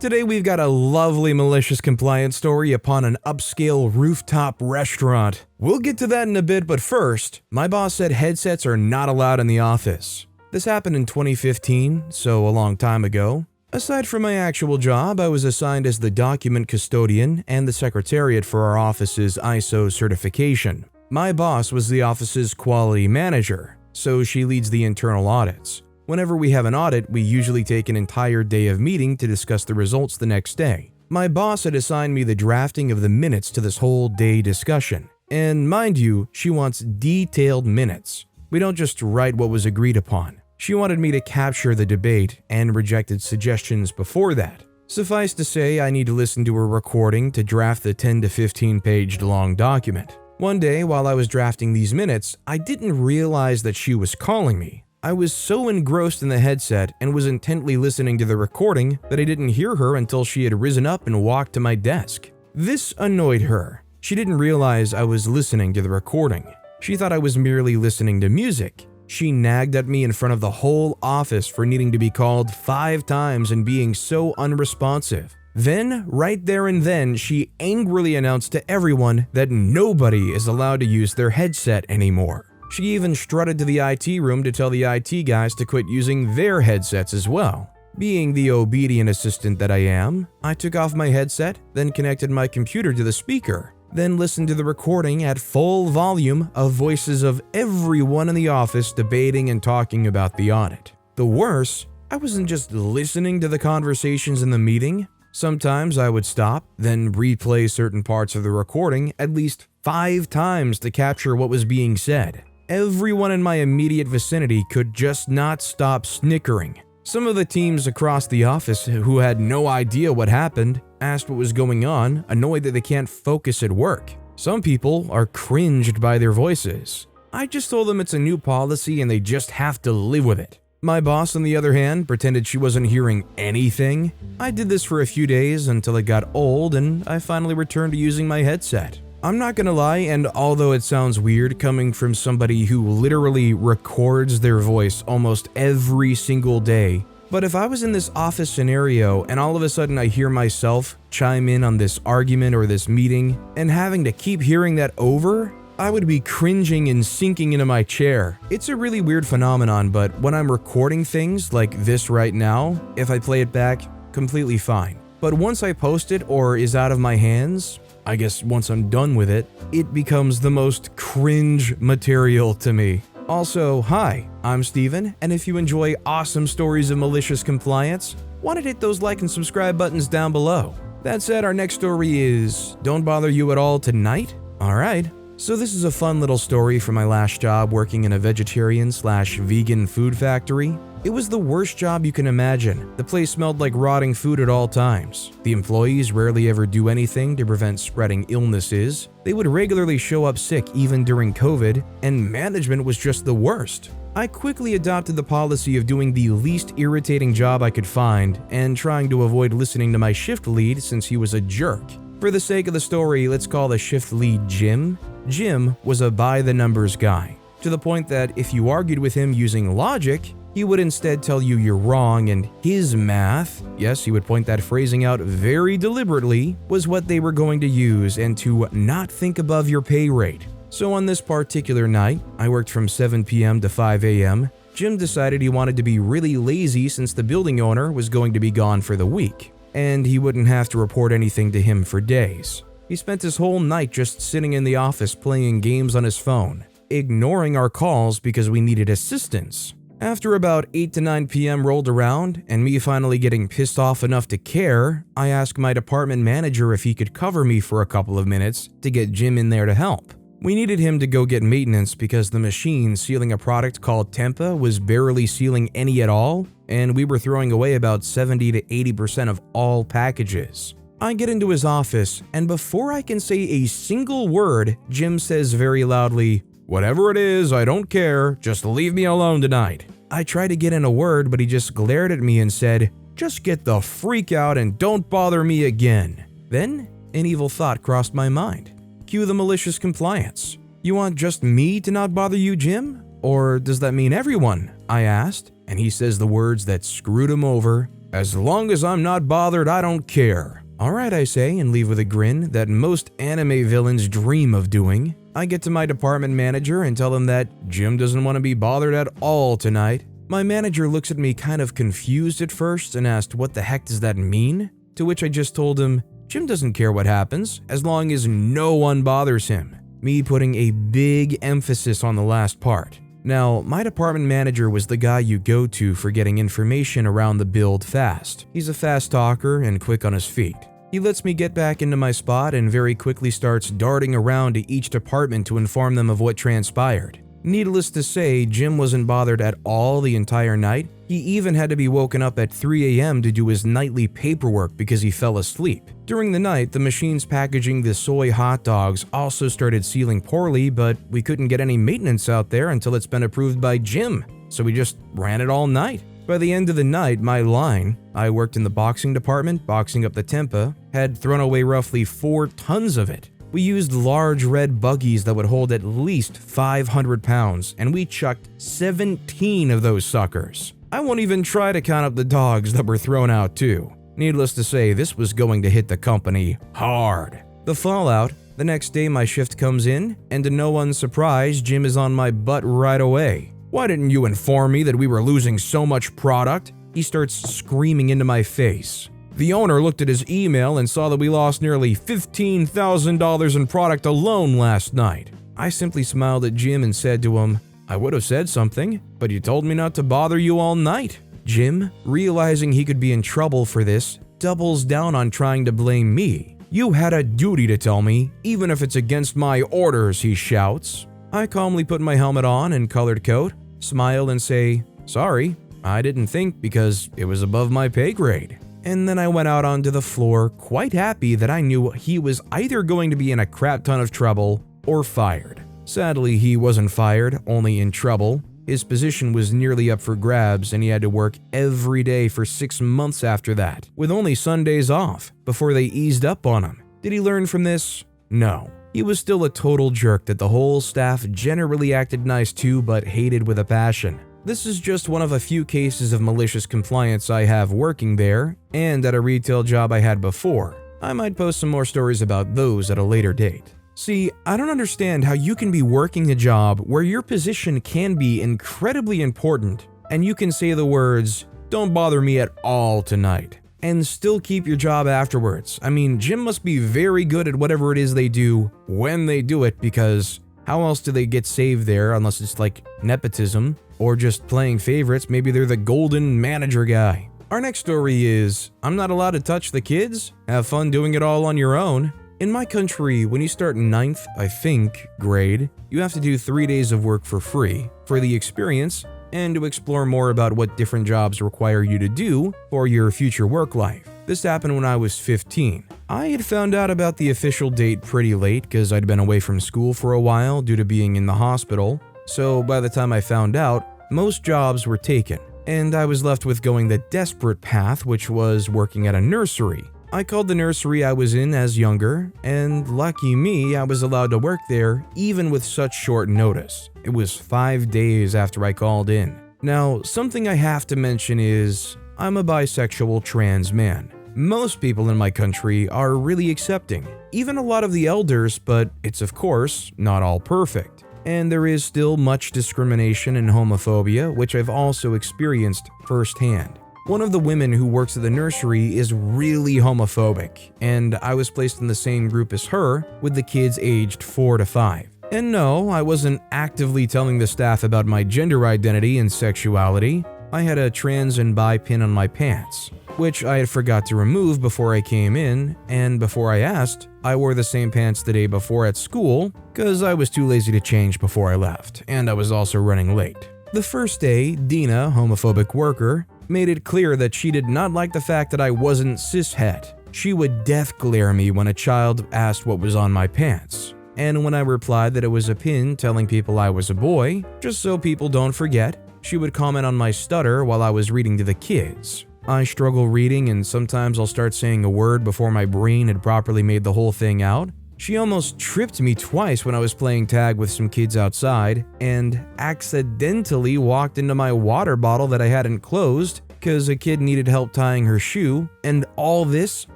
Today we've got a lovely malicious compliance story upon an upscale rooftop restaurant. We'll get to that in a bit, but first, my boss said headsets are not allowed in the office. This happened in 2015, so a long time ago. Aside from my actual job, I was assigned as the document custodian and the secretariat for our office's ISO certification. My boss was the office's quality manager, so she leads the internal audits. Whenever we have an audit, we usually take an entire day of meeting to discuss the results the next day. My boss had assigned me the drafting of the minutes to this whole day discussion. And mind you, she wants detailed minutes. We don't just write what was agreed upon. She wanted me to capture the debate and rejected suggestions before that. Suffice to say, I need to listen to a recording to draft the 10 to 15 page long document. One day, while I was drafting these minutes, I didn't realize that she was calling me. I was so engrossed in the headset and was intently listening to the recording that I didn't hear her until she had risen up and walked to my desk. This annoyed her. She didn't realize I was listening to the recording. She thought I was merely listening to music. She nagged at me in front of the whole office for needing to be called 5 times and being so unresponsive. Then, right there and then, she angrily announced to everyone that nobody is allowed to use their headset anymore. She even strutted to the IT room to tell the IT guys to quit using their headsets as well. Being the obedient assistant that I am, I took off my headset, then connected my computer to the speaker, then listened to the recording at full volume of voices of everyone in the office debating and talking about the audit. The worst, I wasn't just listening to the conversations in the meeting. Sometimes I would stop, then replay certain parts of the recording at least 5 times to capture what was being said. Everyone in my immediate vicinity could just not stop snickering. Some of the teams across the office who had no idea what happened asked what was going on, annoyed that they can't focus at work. Some people are cringed by their voices. I just told them it's a new policy and they just have to live with it. My boss, on the other hand, pretended she wasn't hearing anything. I did this for a few days until it got old and I finally returned to using my headset. I'm not gonna lie, and although it sounds weird coming from somebody who literally records their voice almost every single day, but if I was in this office scenario and all of a sudden I hear myself chime in on this argument or this meeting and having to keep hearing that over, I would be cringing and sinking into my chair. It's a really weird phenomenon, but when I'm recording things like this right now, if I play it back, completely fine. But once I post it or is out of my hands, I guess once I'm done with it, it becomes the most cringe material to me. Also, hi, I'm Steven, and if you enjoy awesome stories of malicious compliance, why not hit those like and subscribe buttons down below? That said, our next story is Don't Bother You at All Tonight? Alright, so this is a fun little story from my last job working in a vegetarian/vegan food factory. It was the worst job you can imagine. The place smelled like rotting food at all times. The employees rarely ever do anything to prevent spreading illnesses. They would regularly show up sick even during COVID, and management was just the worst. I quickly adopted the policy of doing the least irritating job I could find and trying to avoid listening to my shift lead since he was a jerk. For the sake of the story, let's call the shift lead Jim. Jim was a by-the-numbers guy, to the point that if you argued with him using logic, he would instead tell you you're wrong and his math, yes, he would point that phrasing out very deliberately, was what they were going to use and to not think above your pay rate. So on this particular night, I worked from 7 p.m. to 5 a.m. Jim decided he wanted to be really lazy since the building owner was going to be gone for the week, and he wouldn't have to report anything to him for days. He spent his whole night just sitting in the office playing games on his phone, ignoring our calls because we needed assistance. After about 8 to 9 p.m. rolled around, and me finally getting pissed off enough to care, I asked my department manager if he could cover me for a couple of minutes to get Jim in there to help. We needed him to go get maintenance because the machine sealing a product called Tempa was barely sealing any at all, and we were throwing away about 70 to 80% of all packages. I get into his office, and before I can say a single word, Jim says very loudly, "Whatever it is, I don't care, just leave me alone tonight." I tried to get in a word, but he just glared at me and said, "Just get the freak out and don't bother me again." Then, an evil thought crossed my mind. Cue the malicious compliance. "You want just me to not bother you, Jim? Or does that mean everyone?" I asked, and he says the words that screwed him over. As long as I'm not bothered, I don't care. Alright, I say, and leave with a grin that most anime villains dream of doing. I get to my department manager and tell him that Jim doesn't want to be bothered at all tonight. My manager looks at me kind of confused at first and asked what the heck does that mean? To which I just told him, Jim doesn't care what happens as long as no one bothers him. Me putting a big emphasis on the last part. Now, my department manager was the guy you go to for getting information around the build fast. He's a fast talker and quick on his feet. He lets me get back into my spot and very quickly starts darting around to each department to inform them of what transpired. Needless to say, Jim wasn't bothered at all the entire night. He even had to be woken up at 3 a.m. to do his nightly paperwork because he fell asleep. During the night, the machines packaging the soy hot dogs also started sealing poorly, but we couldn't get any maintenance out there until it's been approved by Jim, so we just ran it all night. By the end of the night, my line, I worked in the boxing department, boxing up the tempeh, had thrown away roughly 4 tons of it. We used large red buggies that would hold at least 500 pounds, and we chucked 17 of those suckers. I won't even try to count up the dogs that were thrown out too. Needless to say, this was going to hit the company hard. The fallout, the next day my shift comes in, and to no one's surprise, Jim is on my butt right away. Why didn't you inform me that we were losing so much product? He starts screaming into my face. The owner looked at his email and saw that we lost nearly $15,000 in product alone last night. I simply smiled at Jim and said to him, I would have said something, but you told me not to bother you all night. Jim, realizing he could be in trouble for this, doubles down on trying to blame me. You had a duty to tell me, even if it's against my orders, he shouts. I calmly put my helmet on and colored coat, smile and say, sorry, I didn't think because it was above my pay grade. And then I went out onto the floor quite happy that I knew he was either going to be in a crap ton of trouble or fired. Sadly, he wasn't fired, only in trouble. His position was nearly up for grabs and he had to work every day for 6 months after that, with only Sundays off, before they eased up on him. Did he learn from this? No. He was still a total jerk that the whole staff generally acted nice to but hated with a passion. This is just one of a few cases of malicious compliance I have working there, and at a retail job I had before. I might post some more stories about those at a later date. See, I don't understand how you can be working a job where your position can be incredibly important, and you can say the words, "Don't bother me at all tonight," and still keep your job afterwards. I mean, Jim must be very good at whatever it is they do when they do it, because how else do they get saved there unless it's like nepotism or just playing favorites? Maybe they're the golden manager guy. Our next story is, I'm not allowed to touch the kids? Have fun doing it all on your own. In my country, when you start 9th, I think, grade, you have to do 3 days of work for free, for the experience, and to explore more about what different jobs require you to do for your future work life. This happened when I was 15. I had found out about the official date pretty late because I'd been away from school for a while due to being in the hospital, so by the time I found out, most jobs were taken, and I was left with going the desperate path, which was working at a nursery. I called the nursery I was in as younger, and lucky me, I was allowed to work there even with such short notice. It was 5 days after I called in. Now, something I have to mention is, I'm a bisexual trans man. Most people in my country are really accepting, even a lot of the elders, but it's of course not all perfect. And there is still much discrimination and homophobia, which I've also experienced firsthand. One of the women who works at the nursery is really homophobic, and I was placed in the same group as her with the kids aged 4 to 5. And no, I wasn't actively telling the staff about my gender identity and sexuality. I had a trans and bi pin on my pants, which I had forgot to remove before I came in, and before I asked, I wore the same pants the day before at school because I was too lazy to change before I left, and I was also running late. The first day, Dina, homophobic worker, made it clear that she did not like the fact that I wasn't cishet. She would death glare me when a child asked what was on my pants, and when I replied that it was a pin telling people I was a boy, just so people don't forget, she would comment on my stutter while I was reading to the kids. I struggle reading and sometimes I'll start saying a word before my brain had properly made the whole thing out. She almost tripped me twice when I was playing tag with some kids outside and accidentally walked into my water bottle that I hadn't closed because a kid needed help tying her shoe, and all this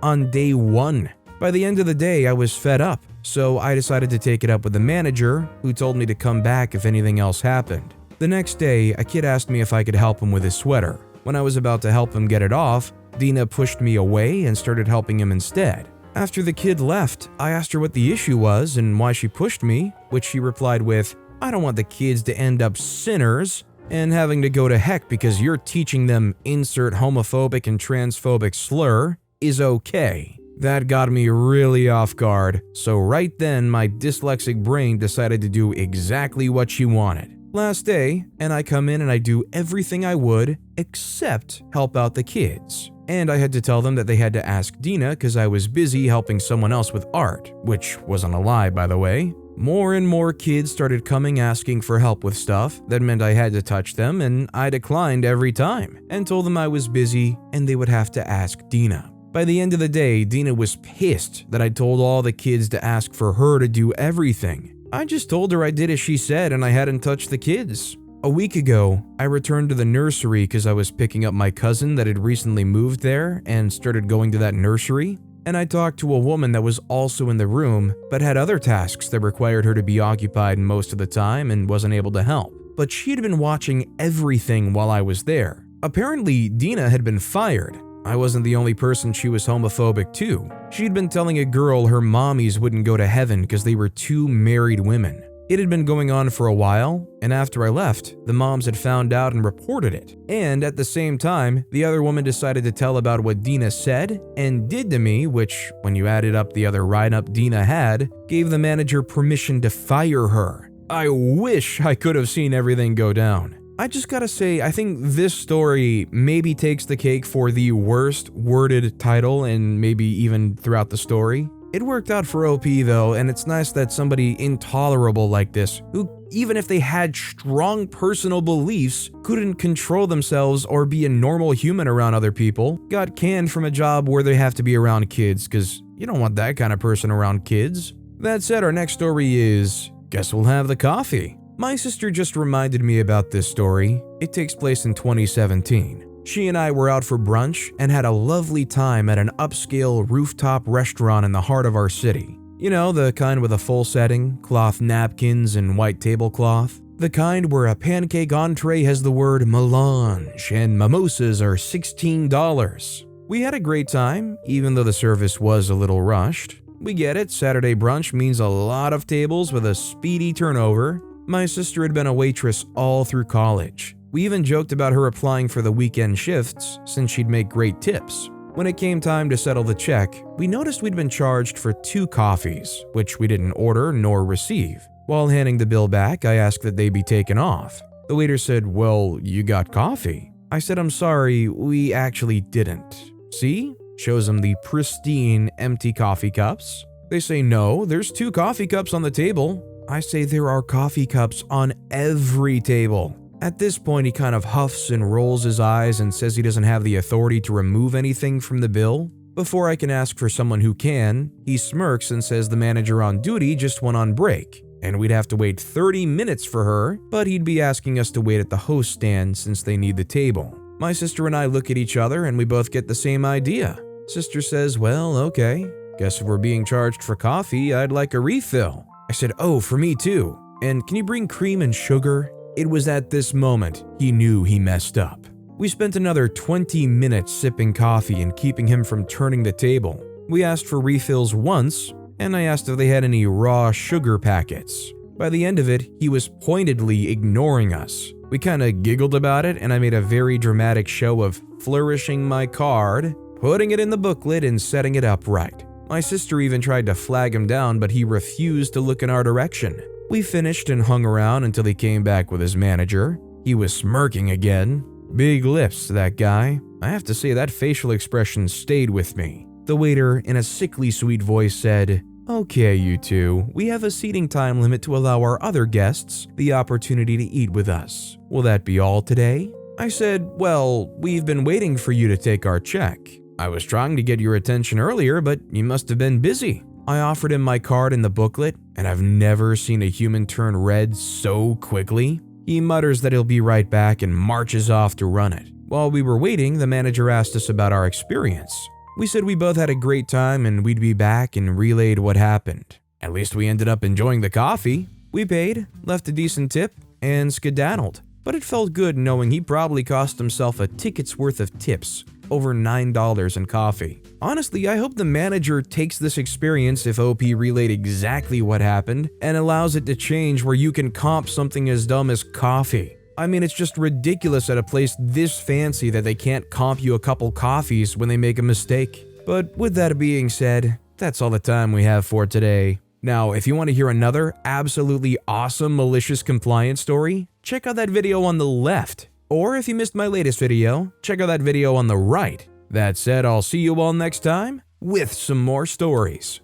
on day 1. By the end of the day, I was fed up, so I decided to take it up with the manager, who told me to come back if anything else happened. The next day, a kid asked me if I could help him with his sweater. When I was about to help him get it off, Dina pushed me away and started helping him instead. After the kid left, I asked her what the issue was and why she pushed me, which she replied with, "I don't want the kids to end up sinners and having to go to heck because you're teaching them insert homophobic and transphobic slur is okay." That got me really off guard, so right then my dyslexic brain decided to do exactly what she wanted. Last day, and I come in and I do everything I would except help out the kids. And I had to tell them that they had to ask Dina because I was busy helping someone else with art, which wasn't a lie, by the way. More and more kids started coming asking for help with stuff that meant I had to touch them, and I declined every time and told them I was busy and they would have to ask Dina. By the end of the day, Dina was pissed that I told all the kids to ask for her to do everything. I just told her I did as she said and I hadn't touched the kids. A week ago, I returned to the nursery because I was picking up my cousin that had recently moved there and started going to that nursery, and I talked to a woman that was also in the room but had other tasks that required her to be occupied most of the time and wasn't able to help. But she had been watching everything while I was there. Apparently, Dina had been fired. I wasn't the only person she was homophobic to. She'd been telling a girl her mommies wouldn't go to heaven because they were two married women. It had been going on for a while, and after I left, the moms had found out and reported it. And at the same time, the other woman decided to tell about what Dina said and did to me, which, when you added up the other write-up Dina had, gave the manager permission to fire her. I wish I could have seen everything go down. I just gotta say, I think this story maybe takes the cake for the worst worded title and maybe even throughout the story. It worked out for OP though, and it's nice that somebody intolerable like this, who even if they had strong personal beliefs, couldn't control themselves or be a normal human around other people, got canned from a job where they have to be around kids, cause you don't want that kind of person around kids. That said, our next story is, guess we'll have the coffee. My sister just reminded me about this story. It takes place in 2017. She and I were out for brunch and had a lovely time at an upscale rooftop restaurant in the heart of our city. You know, the kind with a full setting, cloth napkins and white tablecloth. The kind where a pancake entree has the word melange and mimosas are $16. We had a great time, even though the service was a little rushed. We get it, Saturday brunch means a lot of tables with a speedy turnover. My sister had been a waitress all through college. We even joked about her applying for the weekend shifts since she'd make great tips. When it came time to settle the check, we noticed we'd been charged for 2 coffees, which we didn't order nor receive. While handing the bill back, I asked that they be taken off. The waiter said, "Well, you got coffee." I said, "I'm sorry, we actually didn't." See? Shows them the pristine, empty coffee cups. They say, "No, there's 2 coffee cups on the table." I say, "There are coffee cups on every table." At this point, he kind of huffs and rolls his eyes and says he doesn't have the authority to remove anything from the bill. Before I can ask for someone who can, he smirks and says the manager on duty just went on break, and we'd have to wait 30 minutes for her, but he'd be asking us to wait at the host stand since they need the table. My sister and I look at each other and we both get the same idea. Sister says, "Well, okay. Guess if we're being charged for coffee, I'd like a refill." I said, "Oh, for me too. And can you bring cream and sugar?" It was at this moment he knew he messed up. We spent another 20 minutes sipping coffee and keeping him from turning the table. We asked for refills once, and I asked if they had any raw sugar packets. By the end of it, he was pointedly ignoring us. We kinda giggled about it, and I made a very dramatic show of flourishing my card, putting it in the booklet, and setting it up right. My sister even tried to flag him down, but he refused to look in our direction. We finished and hung around until he came back with his manager. He was smirking again. Big lips, that guy. I have to say that facial expression stayed with me. The waiter, in a sickly sweet voice, said, "Okay, you two, we have a seating time limit to allow our other guests the opportunity to eat with us. Will that be all today?" I said, "Well, we've been waiting for you to take our check. I was trying to get your attention earlier, but you must have been busy." I offered him my card and the booklet, and I've never seen a human turn red so quickly. He mutters that he'll be right back and marches off to run it. While we were waiting, the manager asked us about our experience. We said we both had a great time and we'd be back and relayed what happened. At least we ended up enjoying the coffee. We paid, left a decent tip, and skedaddled. But it felt good knowing he probably cost himself a ticket's worth of tips, over $9 in coffee. Honestly, I hope the manager takes this experience if OP relayed exactly what happened and allows it to change where you can comp something as dumb as coffee. I mean, it's just ridiculous at a place this fancy that they can't comp you a couple coffees when they make a mistake. But with that being said, that's all the time we have for today. Now, if you want to hear another absolutely awesome malicious compliance story, check out that video on the left. Or if you missed my latest video, check out that video on the right. That said, I'll see you all next time with some more stories.